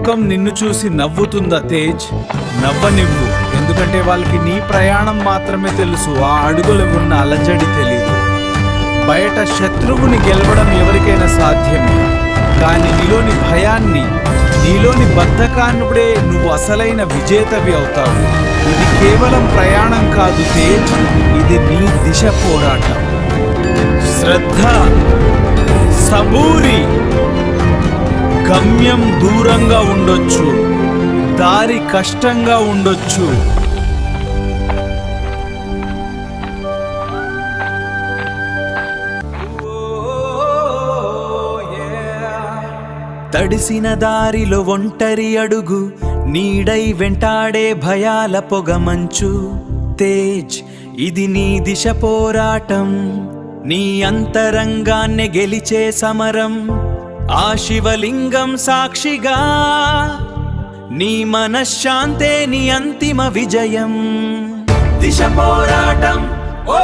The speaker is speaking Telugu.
లోకం నిన్ను చూసి నవ్వుతుందా తేజ్? నవ్వనివ్వు. ఎందుకంటే వాళ్ళకి నీ ప్రయాణం మాత్రమే తెలుసు, ఆ అడుగులు ఉన్న అలజడి తెలీదు. బయట శత్రువుని గెలవడం ఎవరికైనా సాధ్యమే, కానీ నీలోని భయాన్ని, నీలోని బద్ధకాన్నుడే నువ్వు అసలైన విజేతవి అవుతావు. ఇది కేవలం ప్రయాణం కాదు తేజ్, ఇది నీ దిశ పోరాటం. శ్రద్ధ, సబూరి. గమ్యం దూరంగా ఉండొచ్చు, దారి కష్టంగా ఉండొచ్చు, తడిసిన దారిలో ఒంటరి అడుగు, నీడై వెంటాడే భయాల పొగమంచు. తేజ్, ఇది నీ దిశ పోరాటం, నీ అంతరంగాన్ని గెలిచే సమరం. ఆ శివలింగం సాక్షిగా నీ మనశ్శాంతే నీ అంతిమ విజయం. దిశ పోరాటం, ఓ